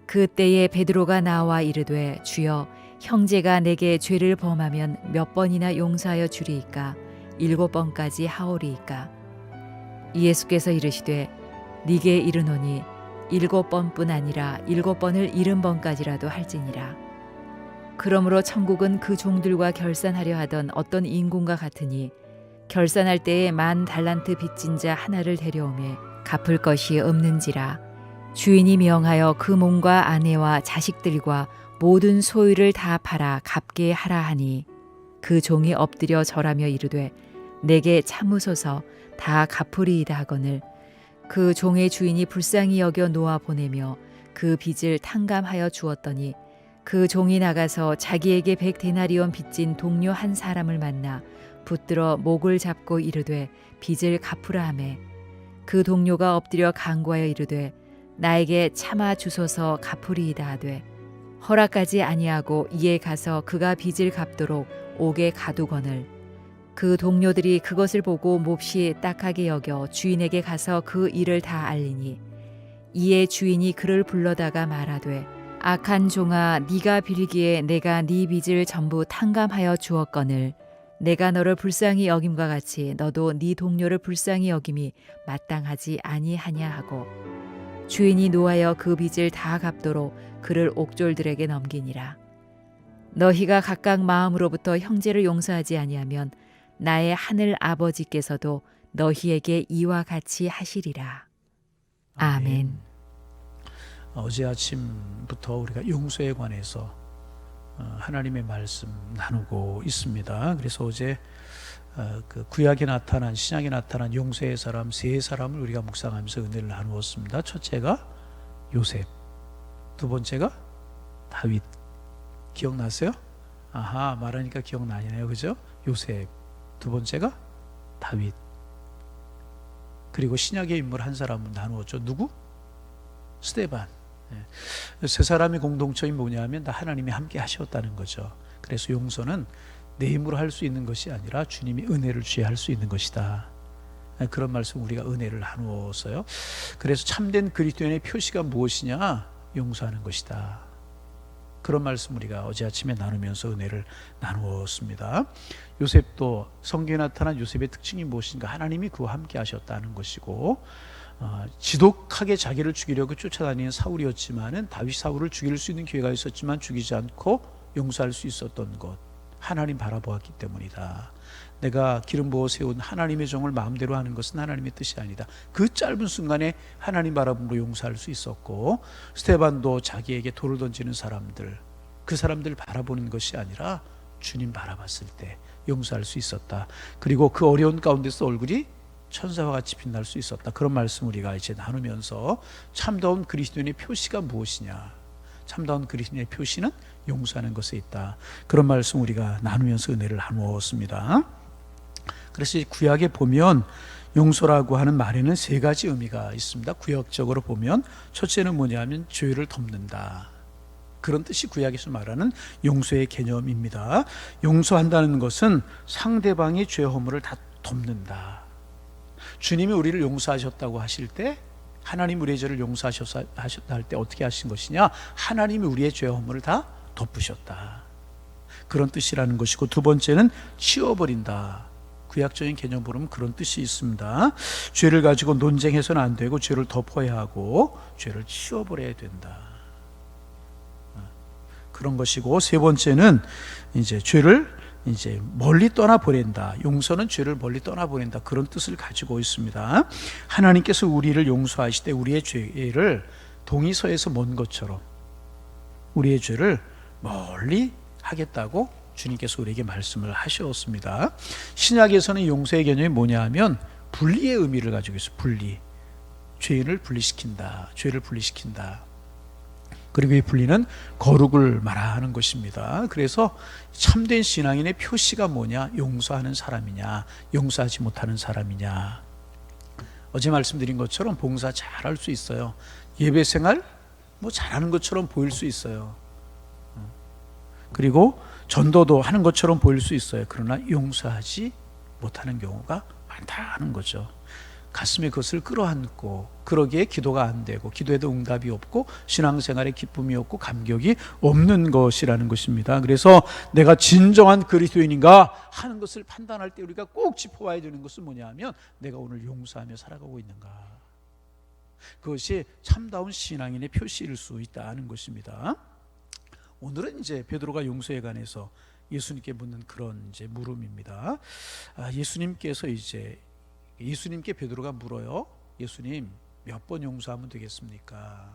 그때에 베드로가 나와 이르되 주여 형제가 내게 죄를 범하면 몇 번이나 용서하여 주리이까 7번까지 하오리이까. 예수께서 이르시되 네게 이르노니 7번뿐 아니라 7번을 70번까지라도 할지니라. 그러므로 천국은 그 종들과 결산하려 하던 어떤 인군과 같으니 결산할 때에 10,000달란트 빚진 자 하나를 데려오매 갚을 것이 없는지라. 주인이 명하여 그 몸과 아내와 자식들과 모든 소유를 다 팔아 갚게 하라 하니 그 종이 엎드려 절하며 이르되 내게 참으소서 다 갚으리이다 하거늘 그 종의 주인이 불쌍히 여겨 놓아 보내며 그 빚을 탕감하여 주었더니 그 종이 나가서 자기에게 100데나리온 빚진 동료 한 사람을 만나 붙들어 목을 잡고 이르되 빚을 갚으라 하매 그 동료가 엎드려 간구하여 이르되 나에게 참아 주소서 갚으리이다 하되 허락하지 아니하고 이에 가서 그가 빚을 갚도록 옥에 가두거늘 그 동료들이 그것을 보고 몹시 딱하게 여겨 주인에게 가서 그 일을 다 알리니 이에 주인이 그를 불러다가 말하되 악한 종아 네가 빌기에 내가 네 빚을 전부 탕감하여 주었거늘 내가 너를 불쌍히 여김과 같이 너도 네 동료를 불쌍히 여김이 마땅하지 아니하냐 하고 주인이 노하여 그 빚을 다 갚도록 그를 옥졸들에게 넘기니라. 너희가 각각 마음으로부터 형제를 용서하지 아니하면 나의 하늘 아버지께서도 너희에게 이와 같이 하시리라. 아멘. 어제 아침부터 우리가 용서에 관해서 하나님의 말씀 나누고 있습니다. 그래서 어제 그 구약에 나타난 신약에 나타난 용서의 사람 세 사람을 우리가 묵상하면서 은혜를 나누었습니다. 첫째가 요셉, 두 번째가 다윗. 기억나세요? 아하, 말하니까 기억나네요, 그죠? 요셉, 두 번째가 다윗. 그리고 신약의 인물 한 사람은 나누었죠. 누구? 스데반. 세 사람의 공동점이 뭐냐면 다 하나님이 함께 하셨다는 거죠. 그래서 용서는 내 힘으로 할 수 있는 것이 아니라 주님이 은혜를 주셔야 할 수 있는 것이다. 그런 말씀 우리가 은혜를 나누었어요. 그래서 참된 그리스도인의 표시가 무엇이냐? 용서하는 것이다. 그런 말씀 우리가 어제 아침에 나누면서 은혜를 나누었습니다. 요셉도 성경에 나타난 요셉의 특징이 무엇인가? 하나님이 그와 함께 하셨다는 것이고 지독하게 자기를 죽이려고 쫓아다니는 사울이었지만은 다윗 사울을 죽일 수 있는 기회가 있었지만 죽이지 않고 용서할 수 있었던 것, 하나님 바라보았기 때문이다. 내가 기름 부어 세운 하나님의 종을 마음대로 하는 것은 하나님의 뜻이 아니다. 그 짧은 순간에 하나님 바라봄으로 용서할 수 있었고, 스데반도 자기에게 돌을 던지는 사람들, 그 사람들 바라보는 것이 아니라 주님 바라봤을 때 용서할 수 있었다. 그리고 그 어려운 가운데서 얼굴이 천사와 같이 빛날 수 있었다. 그런 말씀 우리가 이제 나누면서 참다운 그리스도인의 표시가 무엇이냐? 참다운 그리스도인의 표시는 용서하는 것에 있다. 그런 말씀 우리가 나누면서 은혜를 나누었습니다. 그래서 구약에 보면 용서라고 하는 말에는 세 가지 의미가 있습니다. 구약적으로 보면 첫째는 뭐냐면 죄를 덮는다. 그런 뜻이 구약에서 말하는 용서의 개념입니다. 용서한다는 것은 상대방의 죄 허물을 다 덮는다. 주님이 우리를 용서하셨다고 하실 때, 하나님 우리의 죄를 용서하셨다 할 때 어떻게 하신 것이냐? 하나님이 우리의 죄 허물을 다 덮으셨다. 그런 뜻이라는 것이고, 두 번째는 치워버린다. 구약적인 개념으로 보면 그런 뜻이 있습니다. 죄를 가지고 논쟁해서는 안 되고 죄를 덮어야 하고 죄를 치워버려야 된다. 그런 것이고, 세 번째는 이제 죄를 이제 멀리 떠나보낸다. 용서는 죄를 멀리 떠나보낸다. 그런 뜻을 가지고 있습니다. 하나님께서 우리를 용서하실 때 우리의 죄를 동이서에서 먼 것처럼 우리의 죄를 멀리 하겠다고 주님께서 우리에게 말씀을 하셨습니다. 신약에서는 용서의 개념이 뭐냐 하면 분리의 의미를 가지고 있어요. 분리. 죄를 분리시킨다. 죄를 분리시킨다. 그리고 이 분리는 거룩을 말하는 것입니다. 그래서 참된 신앙인의 표시가 뭐냐? 용서하는 사람이냐, 용서하지 못하는 사람이냐. 어제 말씀드린 것처럼 봉사 잘할 수 있어요. 예배 생활 뭐 잘하는 것처럼 보일 수 있어요. 그리고 전도도 하는 것처럼 보일 수 있어요. 그러나 용서하지 못하는 경우가 많다는 거죠. 가슴에 그것을 끌어안고, 그러기에 기도가 안 되고 기도에도 응답이 없고 신앙생활에 기쁨이 없고 감격이 없는 것이라는 것입니다. 그래서 내가 진정한 그리스도인인가 하는 것을 판단할 때 우리가 꼭 짚어봐야 되는 것은 뭐냐 하면, 내가 오늘 용서하며 살아가고 있는가. 그것이 참다운 신앙인의 표시일 수 있다는 것입니다. 오늘은 이제 베드로가 용서에 관해서 예수님께 묻는 그런 이제 물음입니다. 예수님께 베드로가 물어요. 예수님, 몇 번 용서하면 되겠습니까?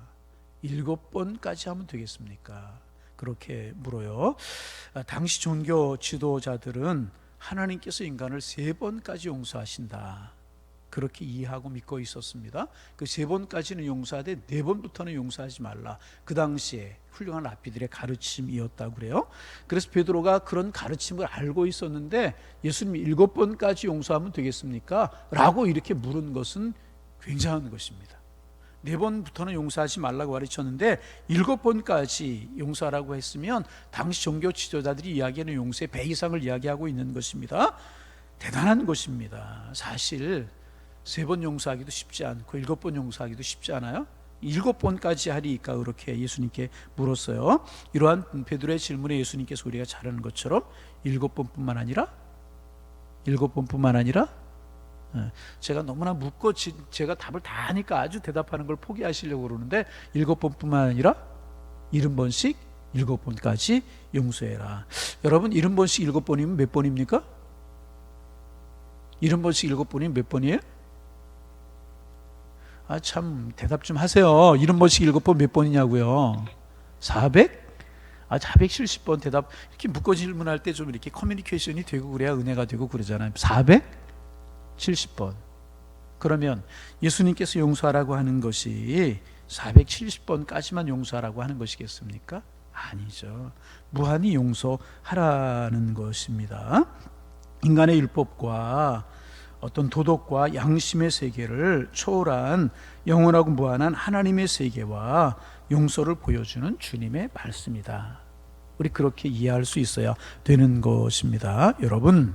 7번까지 하면 되겠습니까? 그렇게 물어요. 당시 종교 지도자들은 하나님께서 인간을 3번까지 용서하신다, 그렇게 이해하고 믿고 있었습니다. 그 3번까지는 용서하되 4번부터는 용서하지 말라, 그 당시에 훌륭한 랍비들의 가르침이었다고 그래요. 그래서 베드로가 그런 가르침을 알고 있었는데, 예수님이 7번까지 용서하면 되겠습니까? 라고 이렇게 물은 것은 굉장한 것입니다. 4번부터는 용서하지 말라고 가르쳤는데 7번까지 용서하라고 했으면 당시 종교 지도자들이 이야기하는 용서의 배 이상을 이야기하고 있는 것입니다. 대단한 것입니다. 사실 3번 용서하기도 쉽지 않고 7번 용서하기도 쉽지 않아요. 7번까지 하리까 그렇게 예수님께 물었어요. 이러한 베드로의 질문에 예수님께서 우리가 잘 아는 것처럼 7번뿐만 아니라 제가 너무나 묻고 제가 답을 다 하니까 아주 대답하는 걸 포기하시려고 그러는데, 7번뿐만 아니라 70번씩 7번까지 용서해라. 여러분, 70번씩 7번이면 몇 번입니까? 70번씩 7번이면 몇 번이에요? 참 대답 좀 하세요. 70번씩 7번 몇 번이냐고요? 470번 대답. 이렇게 묶어 질문할 때 좀 이렇게 커뮤니케이션이 되고 그래야 은혜가 되고 그러잖아요. 470번. 그러면 예수님께서 용서하라고 하는 것이 470번까지만 용서하라고 하는 것이겠습니까? 아니죠. 무한히 용서하라는 것입니다. 인간의 율법과 어떤 도덕과 양심의 세계를 초월한 영원하고 무한한 하나님의 세계와 용서를 보여주는 주님의 말씀이다. 우리 그렇게 이해할 수 있어야 되는 것입니다. 여러분,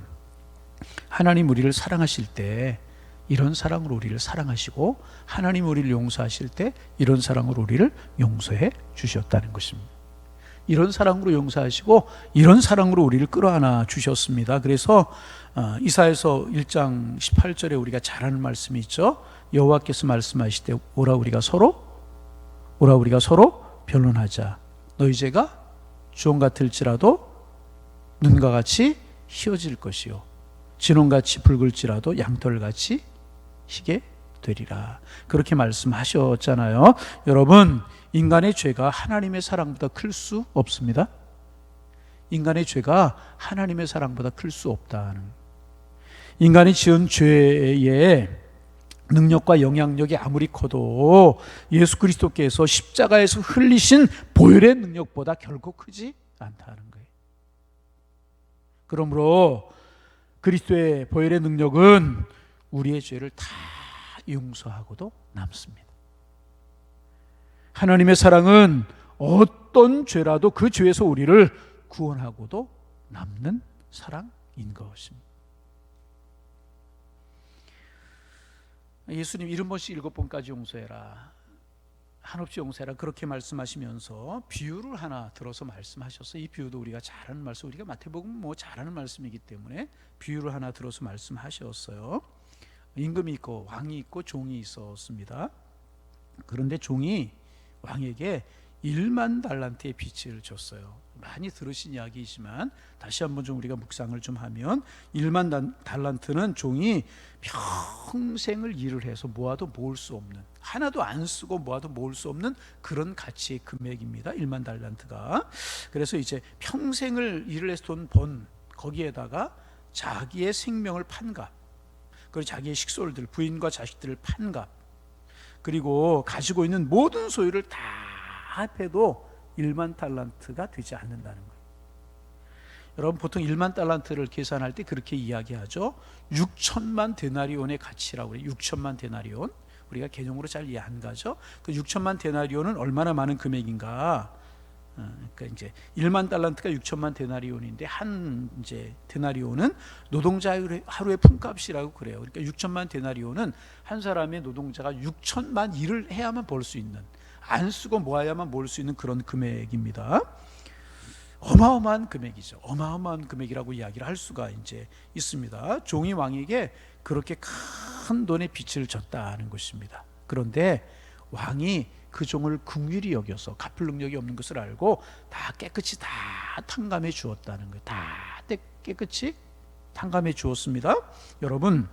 하나님 우리를 사랑하실 때 이런 사랑으로 우리를 사랑하시고, 하나님 우리를 용서하실 때 이런 사랑으로 우리를 용서해 주셨다는 것입니다. 이런 사랑으로 용서하시고 이런 사랑으로 우리를 끌어안아 주셨습니다. 그래서 이사야서 1장 18절에 우리가 잘 아는 말씀이 있죠. 여호와께서 말씀하실 때 오라 우리가 서로 변론하자. 너희 죄가 주홍 같을지라도 눈과 같이 희어질 것이요 진홍같이 붉을지라도 양털같이 희게 되리라. 그렇게 말씀하셨잖아요. 여러분, 인간의 죄가 하나님의 사랑보다 클 수 없습니다. 인간의 죄가 하나님의 사랑보다 클 수 없다는, 인간이 지은 죄의 능력과 영향력이 아무리 커도 예수 그리스도께서 십자가에서 흘리신 보혈의 능력보다 결코 크지 않다는 거예요. 그러므로 그리스도의 보혈의 능력은 우리의 죄를 다 용서하고도 남습니다. 하나님의 사랑은 어떤 죄라도 그 죄에서 우리를 구원하고도 남는 사랑인 것입니다. 예수님 70번씩 7번까지 용서해라, 한없이 용서해라, 그렇게 말씀하시면서 비유를 하나 들어서 말씀하셨어요. 이 비유도 우리가 잘 아는 말씀, 우리가 마태복음 잘 아는 말씀이기 때문에 비유를 하나 들어서 말씀하셨어요. 임금이 있고 왕이 있고 종이 있었습니다. 그런데 종이 왕에게 1만 달란트의 빚을 줬어요. 많이 들으신 이야기이지만 다시 한번 좀 우리가 묵상을 좀 하면, 1만 달란트는 종이 평생을 일을 해서 모아도 모을 수 없는, 하나도 안 쓰고 모아도 모을 수 없는 그런 가치의 금액입니다. 1만 달란트가. 그래서 이제 평생을 일을 해서 돈 번 거기에다가 자기의 생명을 판 값, 그리고 자기의 식솔들, 부인과 자식들을 판 값, 그리고 가지고 있는 모든 소유를 다 합해도 1만 달란트가 되지 않는다는 거예요. 여러분, 보통 1만 달란트를 계산할 때 그렇게 이야기하죠. 6천만 데나리온의 가치라고 그래요. 6천만 데나리온. 우리가 개념으로 잘 이해 안 가죠. 그 6천만 데나리온은 얼마나 많은 금액인가? 그러니까 이제 1만 달란트가 6천만 데나리온인데 한 이제 데나리온은 노동자 하루의 품값이라고 그래요. 그러니까 6천만 데나리온은 한 사람의 노동자가 6천만 일을 해야만 벌 수 있는, 안 쓰고 모아야만 벌 수 있는 그런 금액입니다. 어마어마한 금액이죠. 어마어마한 금액이라고 이야기를 할 수가 이제 있습니다. 종이 왕에게 그렇게 큰 돈의 빚을 졌다는 것입니다. 그런데 왕이 그 종을 긍휼히 여겨서 갚을 능력이 없는 것을 알고 다 깨끗이 다 탕감해 주었다는 거예요. 다 깨끗이 탕감해 주었습니다. 여러분,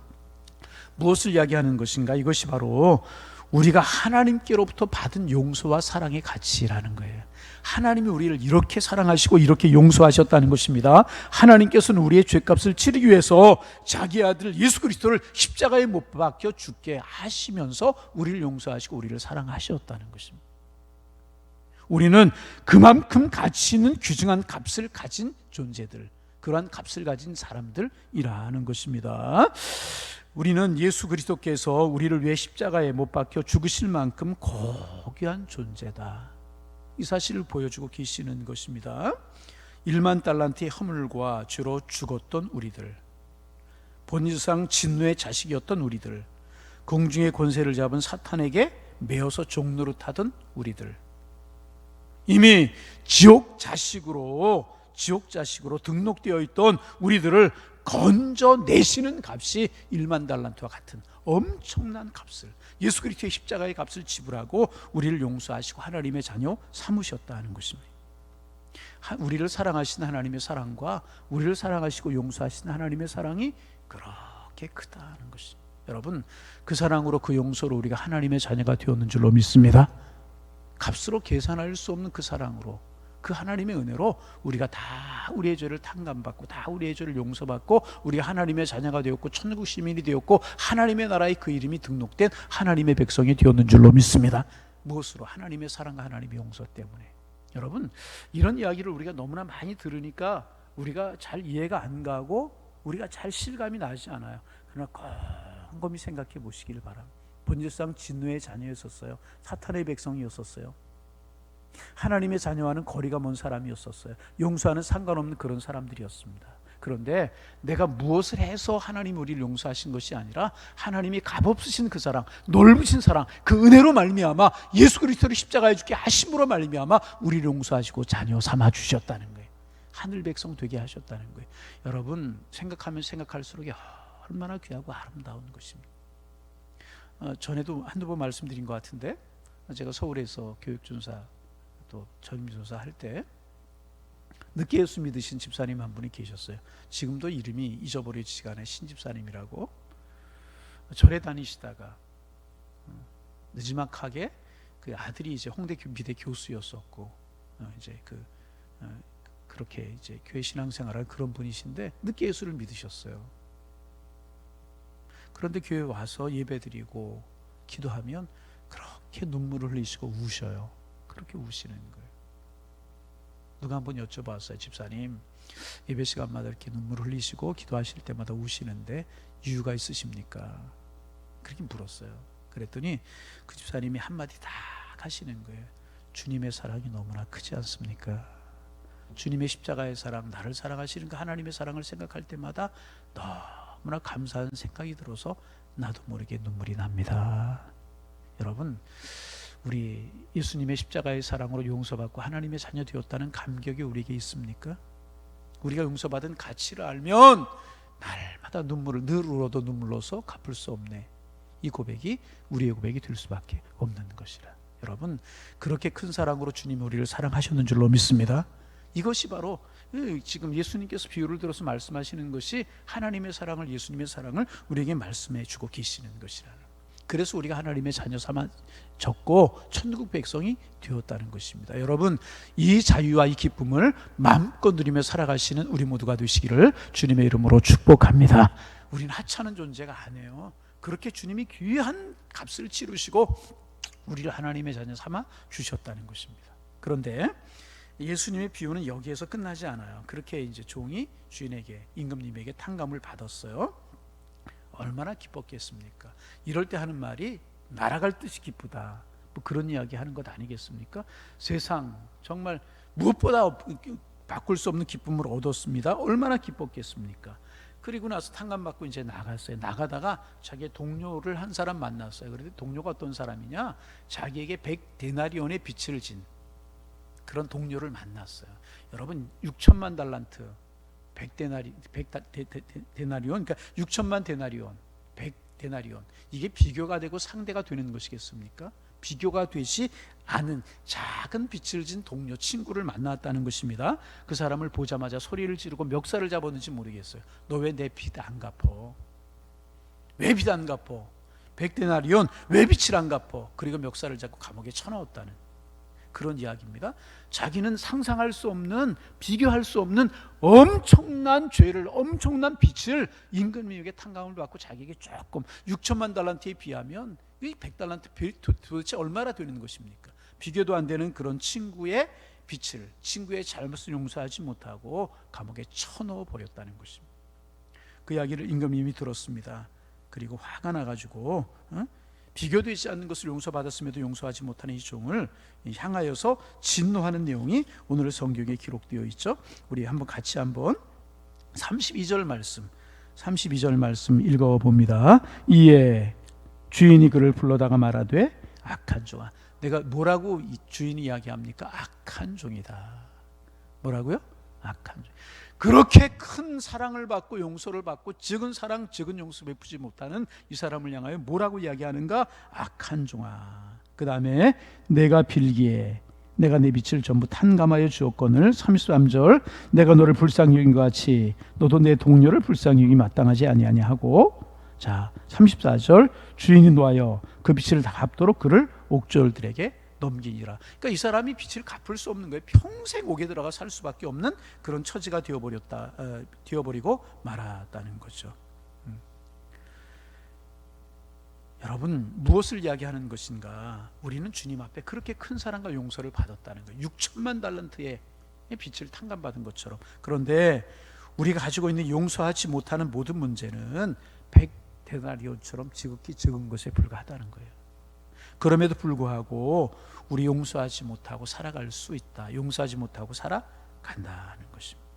무엇을 이야기하는 것인가? 이것이 바로 우리가 하나님께로부터 받은 용서와 사랑의 가치라는 거예요. 하나님이 우리를 이렇게 사랑하시고 이렇게 용서하셨다는 것입니다. 하나님께서는 우리의 죄값을 치르기 위해서 자기 아들 예수 그리스도를 십자가에 못 박혀 죽게 하시면서 우리를 용서하시고 우리를 사랑하셨다는 것입니다. 우리는 그만큼 가치 있는 귀중한 값을 가진 존재들, 그러한 값을 가진 사람들이라는 것입니다. 우리는 예수 그리스도께서 우리를 위해 십자가에 못 박혀 죽으실 만큼 고귀한 존재다, 이 사실을 보여주고 계시는 것입니다. 1만 달란트의 허물과 죄로 죽었던 우리들, 본질상 진노의 자식이었던 우리들, 공중의 권세를 잡은 사탄에게 매어서 종노릇하던 우리들, 이미 지옥 자식으로 등록되어 있던 우리들을 건져내시는 값이 1만 달란트와 같은 엄청난 값을, 예수 그리스도의 십자가의 값을 지불하고 우리를 용서하시고 하나님의 자녀 삼으셨다는 것입니다. 우리를 사랑하신 하나님의 사랑과 우리를 사랑하시고 용서하신 하나님의 사랑이 그렇게 크다는 것입니다. 여러분, 그 사랑으로 그 용서로 우리가 하나님의 자녀가 되었는 줄로 믿습니다. 값으로 계산할 수 없는 그 사랑으로, 그 하나님의 은혜로 우리가 다 우리의 죄를 탕감받고 다 우리의 죄를 용서받고 우리가 하나님의 자녀가 되었고 천국 시민이 되었고 하나님의 나라에 그 이름이 등록된 하나님의 백성이 되었는 줄로 믿습니다. 무엇으로? 하나님의 사랑과 하나님의 용서 때문에. 여러분, 이런 이야기를 우리가 너무나 많이 들으니까 우리가 잘 이해가 안 가고 우리가 잘 실감이 나지 않아요. 그러나 곰곰이 생각해 보시기를 바랍니다. 본질상 진노의 자녀였었어요. 사탄의 백성이었었어요. 하나님의 자녀와는 거리가 먼 사람이었었어요. 용서와는 상관없는 그런 사람들이었습니다. 그런데 내가 무엇을 해서 하나님이 우리를 용서하신 것이 아니라 하나님이 값없으신 그 사랑, 넓으신 사랑, 그 은혜로 말미암아 예수 그리스도를 십자가에 죽게 하심으로 말미암아 우리를 용서하시고 자녀 삼아 주셨다는 거예요. 하늘 백성 되게 하셨다는 거예요. 여러분, 생각하면 생각할수록 얼마나 귀하고 아름다운 것입니다. 전에도 한두 번 말씀드린 것 같은데, 제가 서울에서 교육준사 또 전임조사 할 때 늦게 예수 믿으신 집사님 한 분이 계셨어요. 지금도 이름이 잊어버려지지가 않아요. 신집사님이라고. 절에 다니시다가 늦지막하게 그 아들이 이제 홍대 미대 교수였었고 이제 그렇게 이제 교회 신앙생활을 그런 분이신데 늦게 예수를 믿으셨어요. 그런데 교회 와서 예배드리고 기도하면 그렇게 눈물을 흘리시고 우셔요. 그렇게 우시는 거예요. 누가 한번 여쭤봤어요. 집사님, 예배 시간마다 이렇게 눈물 흘리시고 기도하실 때마다 우시는데 이유가 있으십니까? 그렇게 물었어요. 그랬더니 그 집사님이 한마디 딱 하시는 거예요. 주님의 사랑이 너무나 크지 않습니까? 주님의 십자가의 사랑, 나를 사랑하시는 그 하나님의 사랑을 생각할 때마다 너무나 감사한 생각이 들어서 나도 모르게 눈물이 납니다. 여러분, 우리 예수님의 십자가의 사랑으로 용서받고 하나님의 자녀 되었다는 감격이 우리에게 있습니까? 우리가 용서받은 가치를 알면 날마다 눈물을 늘 울어도 눈물로서 갚을 수 없네. 이 고백이 우리의 고백이 될 수밖에 없는 것이라. 여러분, 그렇게 큰 사랑으로 주님이 우리를 사랑하셨는 줄로 믿습니다. 이것이 바로 지금 예수님께서 비유를 들어서 말씀하시는 것이 하나님의 사랑을, 예수님의 사랑을 우리에게 말씀해 주고 계시는 것이라. 그래서 우리가 하나님의 자녀 삼아졌고 천국 백성이 되었다는 것입니다. 여러분, 이 자유와 이 기쁨을 마음껏 누리며 살아가시는 우리 모두가 되시기를 주님의 이름으로 축복합니다. 우리는 하찮은 존재가 아니에요. 그렇게 주님이 귀한 값을 치르시고 우리를 하나님의 자녀 삼아 주셨다는 것입니다. 그런데 예수님의 비유는 여기에서 끝나지 않아요. 그렇게 이제 종이 주인에게, 임금님에게 탕감을 받았어요. 얼마나 기뻤겠습니까? 이럴 때 하는 말이 날아갈 듯이 기쁘다, 뭐 그런 이야기 하는 것 아니겠습니까? 세상 정말 무엇보다 바꿀 수 없는 기쁨을 얻었습니다. 얼마나 기뻤겠습니까? 그리고 나서 탕감받고 이제 나갔어요. 나가다가 자기의 동료를 한 사람 만났어요. 그런데 동료가 어떤 사람이냐? 자기에게 100데나리온의 빚을 진 그런 동료를 만났어요. 여러분 6천만 달란트 100데나리온 그러니까 6천만 데나리온 100데나리온 이게 비교가 되고 상대가 되는 것이겠습니까? 비교가 되지 않은 작은 빚을 진 동료 친구를 만났다는 것입니다. 그 사람을 보자마자 소리를 지르고 멱살을 잡았는지 모르겠어요. 너 왜 내 빚 안 갚어? 왜 빚 안 갚어? 100데나리온 왜 빚을 안 갚어? 그리고 멱살을 잡고 감옥에 쳐넣었다는 그런 이야기입니다. 자기는 상상할 수 없는 비교할 수 없는 엄청난 죄를 엄청난 빚을 임금님에게 탕감을 받고 자기에게 조금 6천만 달란트에 비하면 이 100달란트 도대체 얼마나 되는 것입니까? 비교도 안 되는 그런 친구의 빚을 친구의 잘못을 용서하지 못하고 감옥에 쳐넣어 버렸다는 것입니다. 그 이야기를 임금님이 들었습니다. 그리고 화가 나가지고 비교되지 않는 것을 용서받았음에도 용서하지 못하는 이 종을 향하여서 진노하는 내용이 오늘 성경에 기록되어 있죠. 우리 같이 한번 32절 말씀 읽어봅니다. 이에 주인이 그를 불러다가 말하되 악한 종아. 내가 뭐라고 주인이 이야기합니까? 악한 종이다. 뭐라고요? 악한 종. 그렇게 큰 사랑을 받고 용서를 받고 적은 사랑 적은 용서 베푸지 못하는 이 사람을 향하여 뭐라고 이야기하는가? 악한 종아. 그 다음에 내가 빌기에 내가 내 빛을 전부 탕감하여 주었거늘 33절 내가 너를 불쌍히 여긴 것 같이 너도 내 동료를 불쌍히 여기 마땅하지 아니하냐 하고 자 34절 주인이 노하여 그 빚을 다 갚도록 그를 옥졸들에게 넘기니라. 그러니까 이 사람이 빚을 갚을 수 없는 거예요. 평생 옥에 들어가 살 수밖에 없는 그런 처지가 되어버리고 말았다는 거죠. 여러분 무엇을 이야기하는 것인가? 우리는 주님 앞에 그렇게 큰 사랑과 용서를 받았다는 거예요. 6천만 달란트의 빚을 탕감받은 것처럼. 그런데 우리가 가지고 있는 용서하지 못하는 모든 문제는 100데나리온처럼 지극히 적은 것에 불과하다는 거예요. 그럼에도 불구하고 우리 용서하지 못하고 살아갈 수 있다. 용서하지 못하고 살아간다는 것입니다.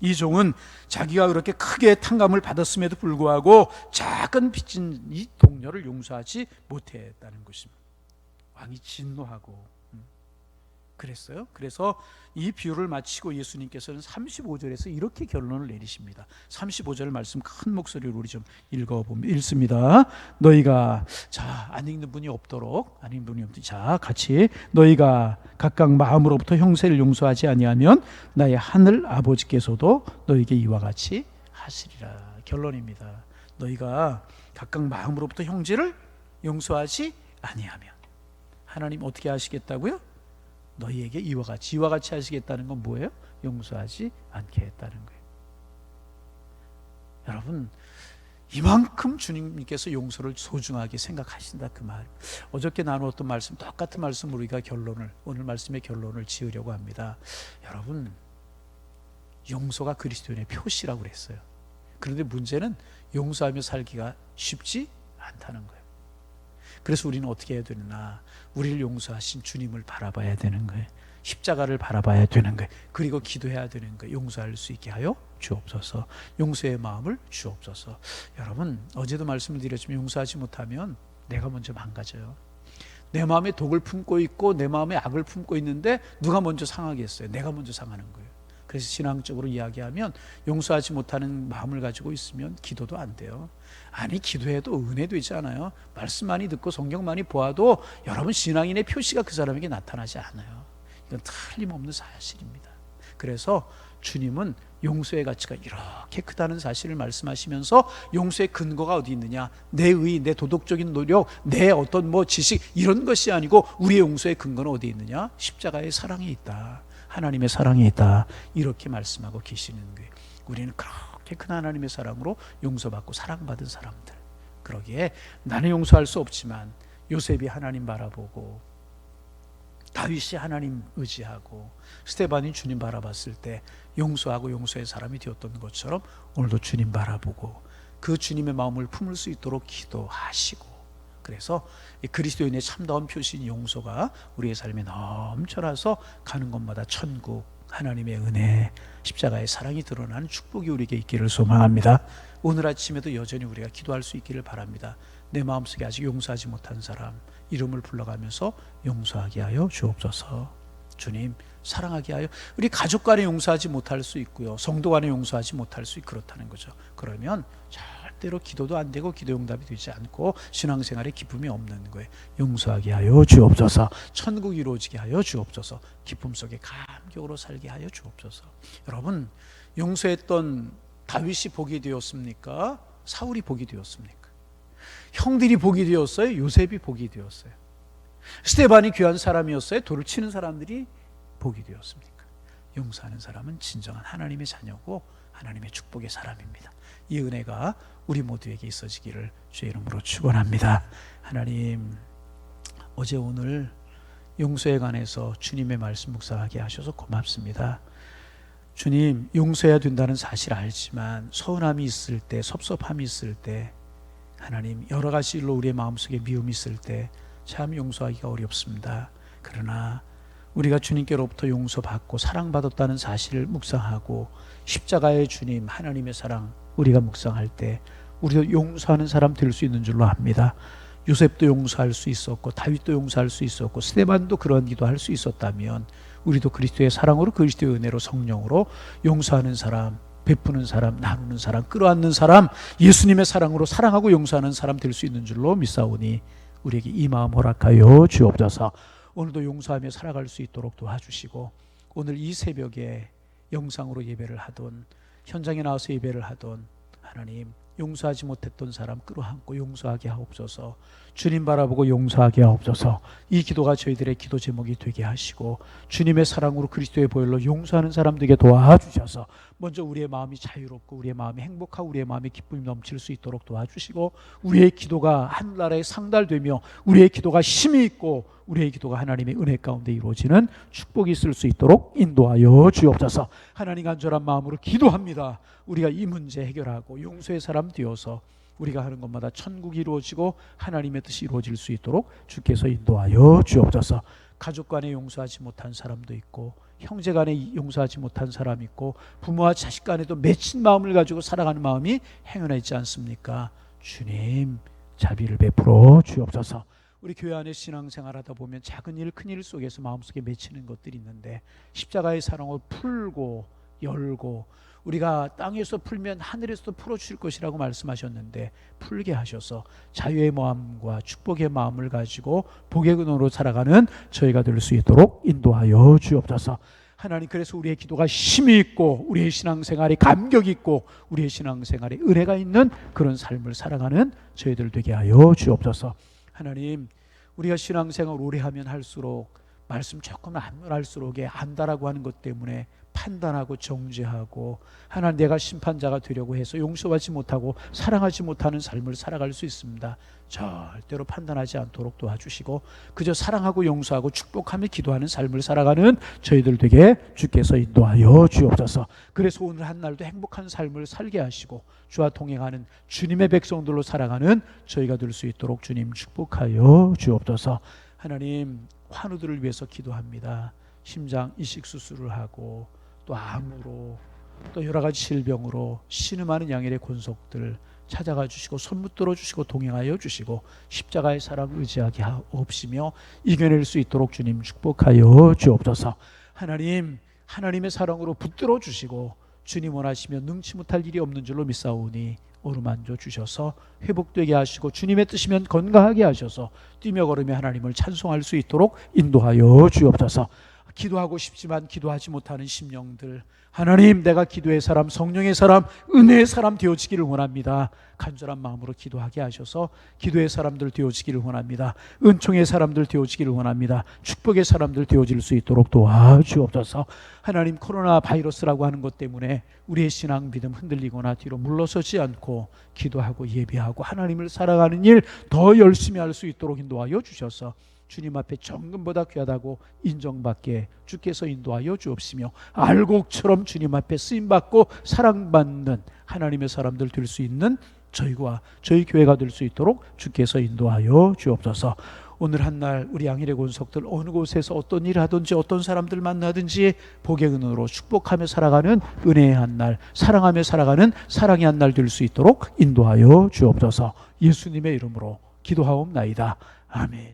이 종은 자기가 그렇게 크게 탕감을 받았음에도 불구하고 작은 빚진 이 동료를 용서하지 못했다는 것입니다. 왕이 진노하고 그랬어요. 그래서 이 비유를 마치고 예수님께서는 35절에서 이렇게 결론을 내리십니다. 35절 말씀 큰 목소리로 우리 좀 읽습니다. 너희가 안 읽는 분이 없도록 자 같이 너희가 각각 마음으로부터 형제를 용서하지 아니하면 나의 하늘 아버지께서도 너희에게 이와 같이 하시리라. 결론입니다. 너희가 각각 마음으로부터 형제를 용서하지 아니하면 하나님 어떻게 하시겠다고요? 너희에게 이와 같이 하시겠다는 건 뭐예요? 용서하지 않게 했다는 거예요. 여러분 이만큼 주님께서 용서를 소중하게 생각하신다 그 말. 어저께 나누었던 말씀 똑같은 말씀 우리가 오늘 말씀의 결론을 지으려고 합니다. 여러분 용서가 그리스도인의 표시라고 그랬어요. 그런데 문제는 용서하며 살기가 쉽지 않다는 거예요. 그래서 우리는 어떻게 해야 되나? 우리를 용서하신 주님을 바라봐야 되는 거예요. 십자가를 바라봐야 되는 거예요. 그리고 기도해야 되는 거예요. 용서할 수 있게 하여 주옵소서. 용서의 마음을 주옵소서. 여러분 어제도 말씀을 드렸지만 용서하지 못하면 내가 먼저 망가져요. 내 마음에 독을 품고 있고 내 마음에 악을 품고 있는데 누가 먼저 상하겠어요? 내가 먼저 상하는 거예요. 그래서 신앙적으로 이야기하면 용서하지 못하는 마음을 가지고 있으면 기도도 안 돼요. 아니 기도해도 은혜 되지 않아요. 말씀 많이 듣고 성경 많이 보아도 여러분 신앙인의 표시가 그 사람에게 나타나지 않아요. 이건 틀림없는 사실입니다. 그래서 주님은 용서의 가치가 이렇게 크다는 사실을 말씀하시면서 용서의 근거가 어디 있느냐? 내 의, 내 도덕적인 노력, 내 어떤 지식 이런 것이 아니고 우리의 용서의 근거는 어디 있느냐? 십자가의 사랑에 있다. 하나님의 사랑에 있다. 이렇게 말씀하고 계시는 거예요. 우리는 그렇게 큰 하나님의 사랑으로 용서받고 사랑받은 사람들. 그러기에 나는 용서할 수 없지만 요셉이 하나님 바라보고 다윗이 하나님 의지하고 스데반이 주님 바라봤을 때 용서하고 용서의 사람이 되었던 것처럼 오늘도 주님 바라보고 그 주님의 마음을 품을 수 있도록 기도하시고 그래서 이 그리스도인의 참다운 표시인 용서가 우리의 삶에 넘쳐나서 가는 곳마다 천국, 하나님의 은혜, 십자가의 사랑이 드러나는 축복이 우리에게 있기를 소망합니다. 오늘 아침에도 여전히 우리가 기도할 수 있기를 바랍니다. 내 마음속에 아직 용서하지 못한 사람 이름을 불러가면서 용서하게 하여 주옵소서. 주님 사랑하게 하여. 우리 가족 간에 용서하지 못할 수 있고요, 성도 간에 용서하지 못할 수 있고 그렇다는 거죠. 그러면 절대로 기도도 안 되고 기도 응답이 되지 않고 신앙생활에 기쁨이 없는 거예요. 용서하게 하여 주옵소서. 천국이 이루어지게 하여 주옵소서. 기쁨 속에 감격으로 살게 하여 주옵소서. 여러분, 용서했던 다윗이 복이 되었습니까? 사울이 복이 되었습니까? 형들이 복이 되었어요? 요셉이 복이 되었어요? 스데반이 귀한 사람이었어요? 돌을 치는 사람들이 복이 되었습니까? 용서하는 사람은 진정한 하나님의 자녀고 하나님의 축복의 사람입니다. 이 은혜가 우리 모두에게 있어지기를 주의 이름으로 축원합니다. 하나님, 어제 오늘 용서에 관해서 주님의 말씀 묵상하게 하셔서 고맙습니다. 주님, 용서해야 된다는 사실 알지만 서운함이 있을 때, 섭섭함이 있을 때, 하나님 여러 가지 일로 우리의 마음속에 미움이 있을 때 참 용서하기가 어렵습니다. 그러나 우리가 주님께로부터 용서받고 사랑받았다는 사실을 묵상하고 십자가의 주님 하나님의 사랑 우리가 묵상할 때 우리도 용서하는 사람 될 수 있는 줄로 압니다. 요셉도 용서할 수 있었고 다윗도 용서할 수 있었고 스데반도 그런 기도할 수 있었다면 우리도 그리스도의 사랑으로, 그리스도의 은혜로, 성령으로 용서하는 사람, 베푸는 사람, 나누는 사람, 끌어안는 사람, 예수님의 사랑으로 사랑하고 용서하는 사람 될 수 있는 줄로 믿사오니 우리에게 이 마음 허락하여 주옵소서. 오늘도 용서하며 살아갈 수 있도록 도와주시고 오늘 이 새벽에 영상으로 예배를 하던, 현장에 나와서 예배를 하던 하나님, 용서하지 못했던 사람 끌어안고 용서하게 하옵소서. 주님 바라보고 용서하게 하옵소서. 이 기도가 저희들의 기도 제목이 되게 하시고 주님의 사랑으로 그리스도의 보혈로 용서하는 사람 되게 도와주셔서 먼저 우리의 마음이 자유롭고 우리의 마음이 행복하고 우리의 마음에 기쁨이 넘칠 수 있도록 도와주시고 우리의 기도가 하늘나라에 상달되며 우리의 기도가 힘이 있고 우리의 기도가 하나님의 은혜 가운데 이루어지는 축복이 있을 수 있도록 인도하여 주옵소서. 하나님, 간절한 마음으로 기도합니다. 우리가 이 문제 해결하고 용서의 사람 되어서 우리가 하는 것마다 천국이 이루어지고 하나님의 뜻이 이루어질 수 있도록 주께서 인도하여 주옵소서. 가족 간에 용서하지 못한 사람도 있고 형제 간에 용서하지 못한 사람이 있고 부모와 자식 간에도 맺힌 마음을 가지고 살아가는 마음이 행여나 있지 않습니까? 주님, 자비를 베풀어 주옵소서. 우리 교회 안에 신앙생활하다 보면 작은 일, 큰 일 속에서 마음속에 맺히는 것들이 있는데 십자가의 사랑을 풀고 열고 우리가 땅에서 풀면 하늘에서도 풀어주실 것이라고 말씀하셨는데 풀게 하셔서 자유의 마음과 축복의 마음을 가지고 복의 근원으로 살아가는 저희가 될 수 있도록 인도하여 주옵소서. 하나님, 그래서 우리의 기도가 힘이 있고 우리의 신앙생활에 감격이 있고 우리의 신앙생활에 은혜가 있는 그런 삶을 살아가는 저희들 되게 하여 주옵소서. 하나님, 우리가 신앙생활 오래 하면 할수록 말씀 조금 알면 할수록에 안다라고 하는 것 때문에 판단하고 정죄하고 하나님, 내가 심판자가 되려고 해서 용서하지 못하고 사랑하지 못하는 삶을 살아갈 수 있습니다. 절대로 판단하지 않도록 도와주시고 그저 사랑하고 용서하고 축복하며 기도하는 삶을 살아가는 저희들 되게 주께서 인도하여 주옵소서. 그래서 오늘 한 날도 행복한 삶을 살게 하시고 주와 동행하는 주님의 백성들로 살아가는 저희가 될 수 있도록 주님 축복하여 주옵소서. 하나님, 환우들을 위해서 기도합니다. 심장 이식 수술을 하고 또 암으로 또 여러 가지 질병으로 신음하는 양일의 권속들 찾아가 주시고 손 붙들어 주시고 동행하여 주시고 십자가의 사랑 의지하게 하옵시며 이겨낼 수 있도록 주님 축복하여 주옵소서. 하나님, 하나님의 사랑으로 붙들어 주시고 주님 원하시면 능치 못할 일이 없는 줄로 믿사오니 어루만져 주셔서 회복되게 하시고 주님의 뜻이면 건강하게 하셔서 뛰며 걸으며 하나님을 찬송할 수 있도록 인도하여 주옵소서. 기도하고 싶지만 기도하지 못하는 심령들, 하나님, 내가 기도의 사람, 성령의 사람, 은혜의 사람 되어지기를 원합니다. 간절한 마음으로 기도하게 하셔서 기도의 사람들 되어지기를 원합니다. 은총의 사람들 되어지기를 원합니다. 축복의 사람들 되어질 수 있도록 도와주옵소서. 하나님, 코로나 바이러스라고 하는 것 때문에 우리의 신앙 믿음 흔들리거나 뒤로 물러서지 않고 기도하고 예배하고 하나님을 살아가는 일 더 열심히 할 수 있도록 인도하여 주셔서 주님 앞에 정금보다 귀하다고 인정받게 주께서 인도하여 주옵시며 알곡처럼 주님 앞에 쓰임받고 사랑받는 하나님의 사람들 될 수 있는 저희와 저희 교회가 될 수 있도록 주께서 인도하여 주옵소서. 오늘 한 날 우리 양일의 권속들 어느 곳에서 어떤 일을 하든지 어떤 사람들 만나든지 복의 은으로 축복하며 살아가는 은혜의 한 날, 사랑하며 살아가는 사랑의 한 날 될 수 있도록 인도하여 주옵소서. 예수님의 이름으로 기도하옵나이다. 아멘.